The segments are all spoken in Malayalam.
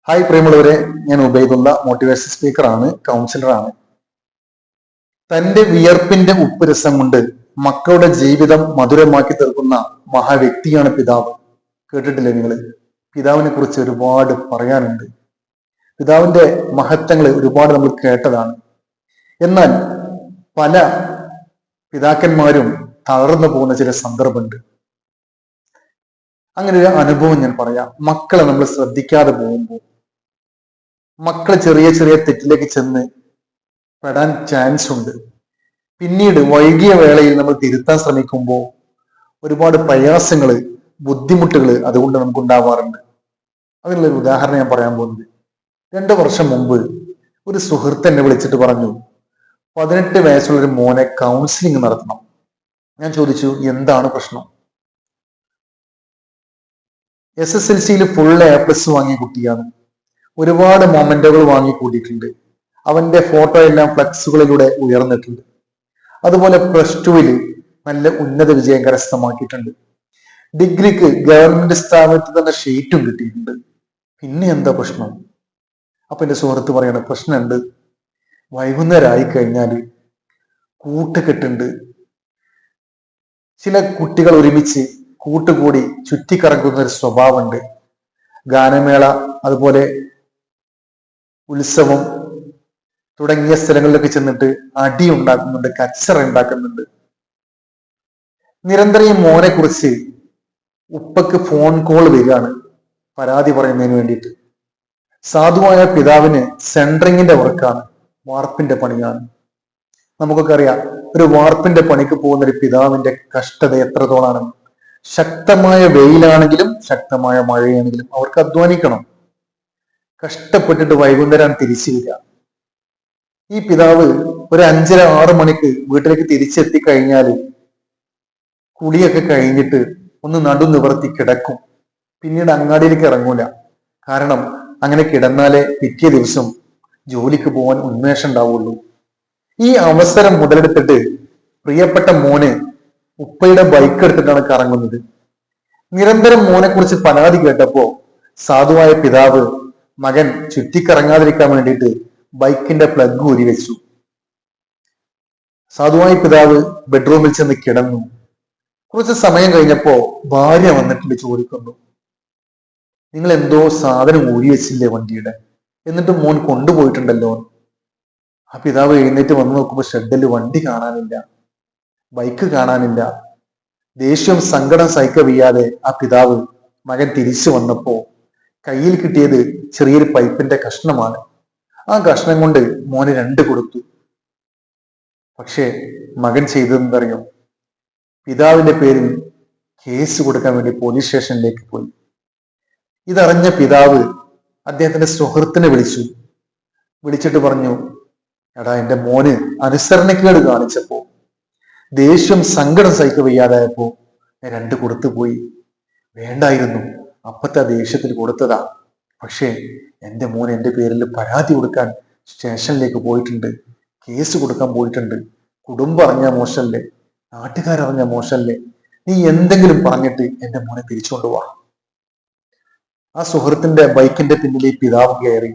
ഹായ് പ്രിയമുള്ളവരെ, ഞാൻ ഉബൈദുള്ള മോട്ടിവേഷൻ സ്പീക്കറാണ്, കൗൺസിലറാണ്. തന്റെ വിയർപ്പിന്റെ ഉപ്പ് രസം കൊണ്ട് മക്കളുടെ ജീവിതം മധുരമാക്കി തീർക്കുന്ന മഹാവ്യക്തിയാണ് പിതാവ്. കേട്ടിട്ടില്ലേ നിങ്ങൾ? പിതാവിനെ കുറിച്ച് ഒരുപാട് പറയാനുണ്ട്. പിതാവിന്റെ മഹത്വങ്ങൾ ഒരുപാട് നമ്മൾ കേട്ടതാണ്. എന്നാൽ പല പിതാക്കന്മാരും തളർന്നു പോകുന്ന ചില സന്ദർഭമുണ്ട്. അങ്ങനെ ഒരു അനുഭവം ഞാൻ പറയാം. മക്കളെ നമ്മൾ ശ്രദ്ധിക്കാതെ പോകുമ്പോൾ മക്കൾ ചെറിയ ചെറിയ തെറ്റിലേക്ക് ചെന്ന് പെടാൻ ചാൻസ് ഉണ്ട്. പിന്നീട് വൈകിയ വേളയിൽ നമ്മൾ തിരുത്താൻ ശ്രമിക്കുമ്പോൾ ഒരുപാട് പ്രയാസങ്ങള്, ബുദ്ധിമുട്ടുകൾ അതുകൊണ്ട് നമുക്ക് ഉണ്ടാവാറുണ്ട്. അതിനുള്ളൊരു ഉദാഹരണം ഞാൻ പറയാൻ പോകുന്നത്, 2 വർഷം മുമ്പ് ഒരു സുഹൃത്ത് എന്നെ വിളിച്ചിട്ട് പറഞ്ഞു, 18 വയസ്സുള്ള ഒരു മോനെ കൗൺസിലിംഗ് നടത്തണം. ഞാൻ ചോദിച്ചു, എന്താണ് പ്രശ്നം? SSLC ഫുൾ A+ വാങ്ങിയ കുട്ടിയാണ്. ഒരുപാട് മൊമെന്റുകൾ വാങ്ങി കൂട്ടിയിട്ടുണ്ട്. അവന്റെ ഫോട്ടോ എല്ലാം ഫ്ലക്സുകളിലൂടെ ഉയർന്നിട്ടുണ്ട്. അതുപോലെ +2 നല്ല ഉന്നത വിജയം കരസ്ഥമാക്കിയിട്ടുണ്ട്. ഡിഗ്രിക്ക് ഗവൺമെന്റ് സ്ഥാപനത്തിൽ തന്നെ ഷീറ്റും കിട്ടിയിട്ടുണ്ട്. പിന്നെ എന്താ പ്രശ്നം? അപ്പൊ എന്റെ സുഹൃത്ത് പറയാണ്, പ്രശ്നമുണ്ട്. വൈകുന്നേരമായി കഴിഞ്ഞാൽ കൂട്ടുകെട്ടുണ്ട്. ചില കുട്ടികൾ ഒരുമിച്ച് കൂട്ടുകൂടി ചുറ്റിക്കറങ്ങുന്ന ഒരു സ്വഭാവമുണ്ട്. ഗാനമേള, അതുപോലെ ഉത്സവം തുടങ്ങിയ സ്ഥലങ്ങളിലൊക്കെ ചെന്നിട്ട് അടി ഉണ്ടാക്കുന്നുണ്ട്, കച്ചറ ഉണ്ടാക്കുന്നുണ്ട്. നിരന്തരം ഈ മോനെ കുറിച്ച് ഉപ്പക്ക് ഫോൺ കോൾ വരികയാണ് പരാതി പറയുന്നതിന് വേണ്ടിയിട്ട്. സാധുവായ പിതാവിന് സെൻട്രിങ്ങിന്റെ വർക്കാണ്, വാർപ്പിന്റെ പണിയാണ്. നമുക്കൊക്കെ അറിയാം, ഒരു വാർപ്പിന്റെ പണിക്ക് പോകുന്ന ഒരു പിതാവിന്റെ കഷ്ടത എത്രത്തോളാണ്. ശക്തമായ വെയിലാണെങ്കിലും ശക്തമായ മഴയാണെങ്കിലും അവർക്ക് അധ്വാനിക്കണം. കഷ്ടപ്പെട്ടിട്ട് വൈകുന്നേരം തിരിച്ചു വരിക. ഈ പിതാവ് ഒരു 5:30-6 മണിക്ക് വീട്ടിലേക്ക് തിരിച്ചെത്തി കഴിഞ്ഞാൽ കുളിയൊക്കെ കഴിഞ്ഞിട്ട് ഒന്ന് നടു നിവർത്തി കിടക്കും. പിന്നീട് അങ്ങാടിയിലേക്ക് ഇറങ്ങൂല. കാരണം അങ്ങനെ കിടന്നാലേ പിറ്റേ ദിവസം ജോലിക്ക് പോകാൻ ഉന്മേഷം ഉണ്ടാവുള്ളൂ. ഈ അവസരം മുതലെടുത്തിട്ട് പ്രിയപ്പെട്ട മോന് ഉപ്പയുടെ ബൈക്ക് എടുത്തിട്ടാണ് കറങ്ങുന്നത്. നിരന്തരം മോനെ കുറിച്ച് പരാതി കേട്ടപ്പോ സാധുവായ പിതാവ് മകൻ ചുറ്റിക്കറങ്ങാതിരിക്കാൻ വേണ്ടിയിട്ട് ബൈക്കിന്റെ പ്ലഗ് ഊരി വെച്ചു. സാധുവായ പിതാവ് ബെഡ്റൂമിൽ ചെന്ന് കിടന്നു. കുറച്ച് സമയം കഴിഞ്ഞപ്പോ ഭാര്യ വന്നിട്ടുണ്ട്, ചോദിക്കുന്നു, നിങ്ങൾ എന്തോ സാധനം ഊരി വെച്ചില്ലേ വണ്ടിയുടെ, എന്നിട്ട് മോൻ കൊണ്ടുപോയിട്ടുണ്ടല്ലോ. ആ പിതാവ് എഴുന്നേറ്റ് വന്നു നോക്കുമ്പോൾ ഷെഡിൽ വണ്ടി കാണാനില്ല, ബൈക്ക് കാണാനില്ല. ദേഷ്യം സങ്കടം സഹിക്കവയ്യാതെ ആ പിതാവ് മകൻ തിരിച്ചു വന്നപ്പോ കയ്യിൽ കിട്ടിയത് ചെറിയൊരു പൈപ്പിന്റെ കഷ്ണമാണ്. ആ കഷ്ണം കൊണ്ട് മോന് 2 കൊടുത്തു. പക്ഷേ മകൻ ചെയ്തതെന്തറിയോ? പിതാവിന്റെ പേരിൽ കേസ് കൊടുക്കാൻ വേണ്ടി പോലീസ് സ്റ്റേഷനിലേക്ക് പോയി. ഇതറിഞ്ഞ പിതാവ് അദ്ദേഹത്തിന്റെ സുഹൃത്തിനെ വിളിച്ചിട്ട് പറഞ്ഞു, എടാ, എന്റെ മോന് അനുസരണക്കേട് കാണിച്ചപ്പോ ദേഷ്യം സങ്കടം സഹിക്കവയ്യാതായപ്പോ ഞാൻ 2 കൊടുത്തു പോയി. വേണ്ടായിരുന്നു, അപ്പത്തെ ദേഷ്യത്തിൽ കൊടുത്തതാ. പക്ഷേ എന്റെ മോൻ എന്റെ പേരിൽ പരാതി കൊടുക്കാൻ സ്റ്റേഷനിലേക്ക് പോയിട്ടുണ്ട്, കേസ് കൊടുക്കാൻ പോയിട്ടുണ്ട്. കുടുംബം അറിഞ്ഞാൽ മോശല്ലേ, നാട്ടുകാരറിഞ്ഞാൽ മോശല്ലേ. നീ എന്തെങ്കിലും പറഞ്ഞിട്ട് എന്റെ മോനെ തിരിച്ചുകൊണ്ടുപോവാ. ആ സുഹൃത്തിന്റെ ബൈക്കിന്റെ പിന്നിൽ ഈ പിതാവ് കയറി.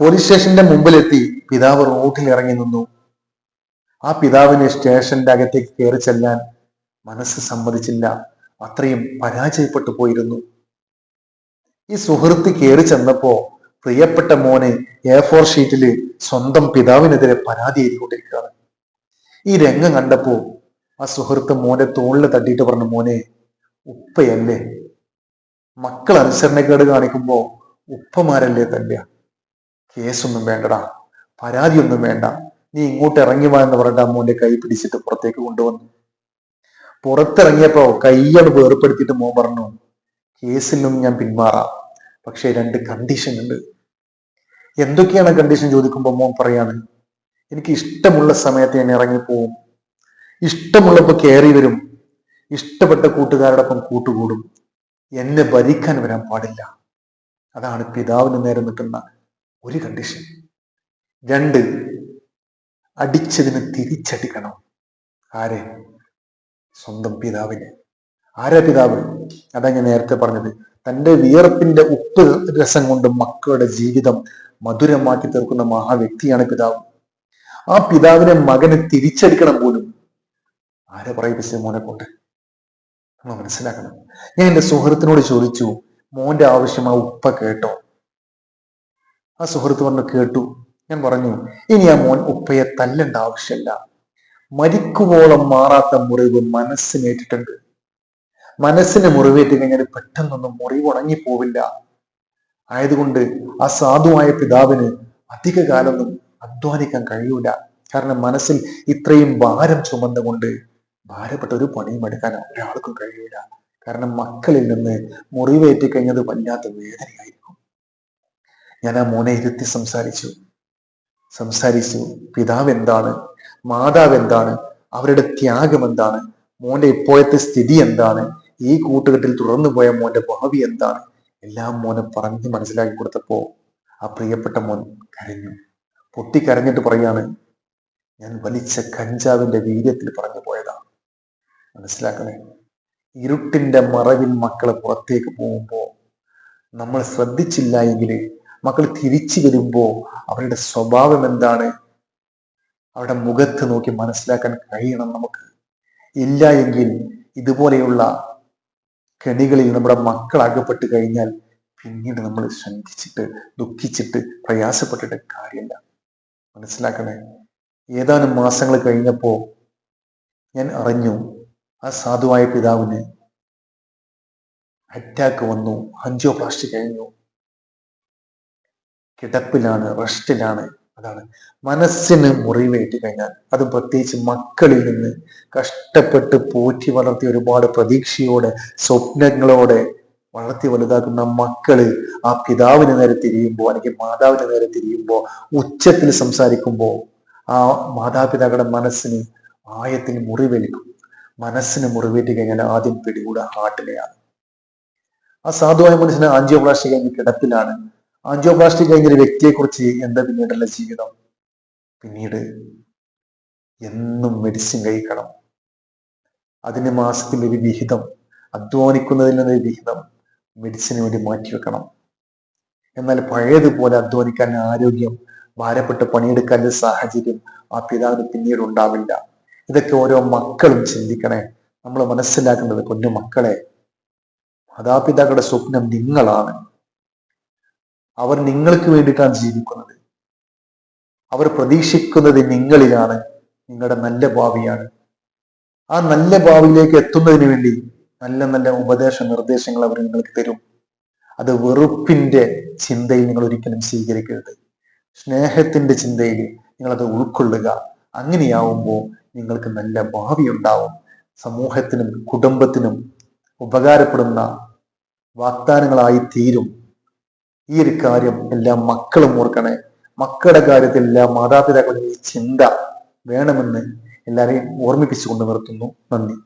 പോലീസ് സ്റ്റേഷന്റെ മുമ്പിലെത്തി പിതാവ് റോഡിൽ ഇറങ്ങി നിന്നു. ആ പിതാവിന് സ്റ്റേഷന്റെ അകത്തേക്ക് കയറി ചെല്ലാൻ മനസ്സ് സമ്മതിച്ചില്ല. അത്രയും പരാജയപ്പെട്ടു പോയിരുന്നു. ഈ സുഹൃത്ത് കയറി ചെന്നപ്പോ പ്രിയപ്പെട്ട മോനെ A4 ഷീറ്റില് സ്വന്തം പിതാവിനെതിരെ പരാതി എഴുതിക്കൊണ്ടിരിക്കുകയാണ്. ഈ രംഗം കണ്ടപ്പോ ആ സുഹൃത്ത് മോനെ തോളിൽ തട്ടിയിട്ട് പറഞ്ഞു, മോനെ, ഉപ്പയല്ലേ, മക്കൾ അനുസരണക്കേട് കാണിക്കുമ്പോ ഉപ്പമാരല്ലേ തല്ലുക. കേസൊന്നും വേണ്ടടാ, പരാതിയൊന്നും വേണ്ട, നീ ഇങ്ങോട്ട് ഇറങ്ങി വാ എന്ന് പറഞ്ഞിട്ട് ആ മോന്റെ കൈ പിടിച്ചിട്ട് പുറത്തേക്ക് കൊണ്ടുവന്നു. പുറത്തിറങ്ങിയപ്പോ കൈയാണ് വേർപ്പെടുത്തിയിട്ട് മോൻ പറഞ്ഞു, കേസിൽ നിന്നും ഞാൻ പിന്മാറാം, പക്ഷേ 2 കണ്ടീഷൻ ഉണ്ട്. എന്തൊക്കെയാണ് കണ്ടീഷൻ ചോദിക്കുമ്പോൾ മോൻ പറയാണ്, എനിക്ക് ഇഷ്ടമുള്ള സമയത്ത് ഞാൻ ഇറങ്ങിപ്പോവും, ഇഷ്ടമുള്ളപ്പോ കയറി വരും, ഇഷ്ടപ്പെട്ട കൂട്ടുകാരോടൊപ്പം കൂട്ടുകൂടും, എന്നെ ഭരിക്കാൻ വരാൻ പാടില്ല. അതാണ് പിതാവിന് നേരെ നിൽക്കുന്ന ഒരു കണ്ടീഷൻ. 2, അടിച്ചതിന് തിരിച്ചടിക്കണം. ആരെ? സ്വന്തം പിതാവിനെ. ആരാ പിതാവ്? അതാ ഞാൻ നേരത്തെ പറഞ്ഞത്. തൻ്റെ വിയർപ്പിന്റെ ഉപ്പ് രസം കൊണ്ട് മക്കളുടെ ജീവിതം മധുരമാക്കി തീർക്കുന്ന മഹാവ്യക്തിയാണ് പിതാവ്. ആ പിതാവിനെ മകന് തിരിച്ചടിക്കണം പോലും ആരെ പറയിപ്പിച്ച മോനെ കൊണ്ട് നമ്മൾ മനസ്സിലാക്കണം. ഞാൻ എൻ്റെ സുഹൃത്തിനോട് ചോദിച്ചു, മോന്റെ ആവശ്യം ആ ഉപ്പ കേട്ടോ? ആ സുഹൃത്ത് പറഞ്ഞു കേട്ടു. ഞാൻ പറഞ്ഞു, ഇനി ആ മോൻ ഉപ്പയെ തല്ലേണ്ട ആവശ്യമില്ല. മരിക്കുവോളം മാറാത്ത മുറിവ് മനസ്സിനേറ്റിട്ടുണ്ട്. മനസ്സിന് മുറിവേറ്റ് കഴിഞ്ഞാൽ പെട്ടെന്നൊന്നും മുറിവ് ഉണങ്ങിപ്പോവില്ല. ആയതുകൊണ്ട് ആ സാധുവായ പിതാവിന് അധിക കാലമൊന്നും അധ്വാനിക്കാൻ കഴിയൂല. കാരണം മനസ്സിൽ ഇത്രയും ഭാരം ചുമന്നുകൊണ്ട് ഭാരപ്പെട്ട ഒരു പണിയും എടുക്കാൻ ഒരാൾക്കും കഴിയൂല. കാരണം മക്കളിൽ നിന്ന് മുറിവേറ്റി കഴിഞ്ഞത് വല്ലാത്ത വേദനയായിരിക്കും. ഞാൻ ആ മോനെ ഇരുത്തി സംസാരിച്ചു. പിതാവ് എന്താണ്, മാതാവ് എന്താണ്, അവരുടെ ത്യാഗം എന്താണ്, മോന്റെ ഇപ്പോഴത്തെ സ്ഥിതി എന്താണ്, ഈ കൂട്ടുകെട്ടിൽ തുടർന്നു പോയ മോന്റെ ഭാവി എന്താണ്, എല്ലാം മോനെ പറഞ്ഞ് മനസ്സിലാക്കി കൊടുത്തപ്പോ ആ പ്രിയപ്പെട്ട മോൻ കരഞ്ഞു. പൊട്ടിക്കരഞ്ഞിട്ട് പറയാണ്, ഞാൻ വലിച്ച കഞ്ചാവിന്റെ വീര്യത്തിൽ പറഞ്ഞു പോയതാണ്. മനസ്സിലാക്കണേ, ഇരുട്ടിന്റെ മറവിൽ മക്കളെ പുറത്തേക്ക് പോകുമ്പോ നമ്മൾ ശ്രദ്ധിച്ചില്ല എങ്കിൽ മക്കൾ തിരിച്ചു വരുമ്പോ അവരുടെ സ്വഭാവം എന്താണ്, അവരുടെ മുഖത്ത് നോക്കി മനസ്സിലാക്കാൻ കഴിയണം നമുക്ക്. ഇല്ല എങ്കിൽ ഇതുപോലെയുള്ള കെണികളിൽ നമ്മുടെ മക്കൾ അകപ്പെട്ട് കഴിഞ്ഞാൽ പിന്നീട് നമ്മൾ ശങ്കിച്ചിട്ട് ദുഃഖിച്ചിട്ട് പ്രയാസപ്പെട്ടിട്ട് കാര്യമില്ല. മനസ്സിലാക്കണേ. ഏതാനും മാസങ്ങൾ കഴിഞ്ഞപ്പോ ഞാൻ അറിഞ്ഞു, ആ സാധുവായ പിതാവിന് അറ്റാക്ക് വന്നു, ആൻജിയോപ്ലാസ്റ്റി കഴിഞ്ഞു, കിടപ്പിലാണ്, റെസ്റ്റിലാണ്. അതാണ് മനസ്സിന് മുറിവേറ്റ് കഴിഞ്ഞാൽ, അത് പ്രത്യേകിച്ച് മക്കളിൽ നിന്ന് കഷ്ടപ്പെട്ട് പോറ്റി വളർത്തി ഒരുപാട് പ്രതീക്ഷയോടെ സ്വപ്നങ്ങളോടെ വളർത്തി വലുതാക്കുന്ന മക്കള് ആ പിതാവിന് നേരെ തിരിയുമ്പോ അല്ലെങ്കിൽ മാതാവിന് നേരെ തിരിയുമ്പോ ഉച്ചത്തിൽ സംസാരിക്കുമ്പോ ആ മാതാപിതാക്കളുടെ മനസ്സിന് ആയത്തിൽ മുറിവേൽക്കും. മനസ്സിന് മുറിവേറ്റ് കഴിഞ്ഞാൽ ആദ്യം പിടികൂടുക ഹാർട്ടിനെയാണ്. ആ സാധുവായ മനുഷ്യന് ആൻജിയോപ്ലാസ്റ്റി കഴിഞ്ഞ് കിടപ്പിലാണ്. ആൻജിയോപ്ലാസ്റ്റി കഴിഞ്ഞൊരു വ്യക്തിയെ കുറിച്ച് എന്താ പിന്നീടുള്ള ജീവിതം? പിന്നീട് എന്നും മെഡിസിൻ കഴിക്കണം. അതിന് മാസത്തിൽ ഒരു വിഹിതം, അധ്വാനിക്കുന്നതിൽ നിന്നൊരു വിഹിതം മെഡിസിന് വേണ്ടി മാറ്റിവെക്കണം. എന്നാൽ പഴയതുപോലെ അധ്വാനിക്കാൻ ആരോഗ്യം, ഭാരപ്പെട്ട് പണിയെടുക്കാൻ സാഹചര്യം ആ പിതാവിന് പിന്നീട് ഉണ്ടാവില്ല. ഇതൊക്കെ ഓരോ മക്കളും ചിന്തിക്കണേ. നമ്മൾ മനസ്സിലാക്കേണ്ടത്, പൊന്നു മക്കളെ, മാതാപിതാക്കളുടെ സ്വപ്നം നിങ്ങളാണ്. അവർ നിങ്ങൾക്ക് വേണ്ടിയിട്ടാണ് ജീവിക്കുന്നത്. അവർ പ്രതീക്ഷിക്കുന്നത് നിങ്ങളിലാണ്, നിങ്ങളുടെ നല്ല ഭാവിയാണ്. ആ നല്ല ഭാവിയിലേക്ക് എത്തുന്നതിന് വേണ്ടി നല്ല നല്ല ഉപദേശ നിർദ്ദേശങ്ങൾ അവർ നിങ്ങൾക്ക് തരും. അത് വെറുപ്പിന്റെ ചിന്തയിൽ നിങ്ങൾ ഒരിക്കലും സ്വീകരിക്കരുത്. സ്നേഹത്തിന്റെ ചിന്തയിൽ നിങ്ങളത് ഉൾക്കൊള്ളുക. അങ്ങനെയാവുമ്പോൾ നിങ്ങൾക്ക് നല്ല ഭാവി ഉണ്ടാവും. സമൂഹത്തിനും കുടുംബത്തിനും ഉപകാരപ്പെടുന്ന വാഗ്ദാനങ്ങളായി തീരും. ഈ ഒരു കാര്യം എല്ലാ മക്കളും ഓർക്കണേ. മക്കളുടെ കാര്യത്തിൽ എല്ലാ മാതാപിതാക്കളും ഈ ചിന്ത വേണമെന്ന് എല്ലാവരെയും ഓർമ്മിപ്പിച്ചുകൊണ്ട് നിർത്തുന്നു. നന്ദി.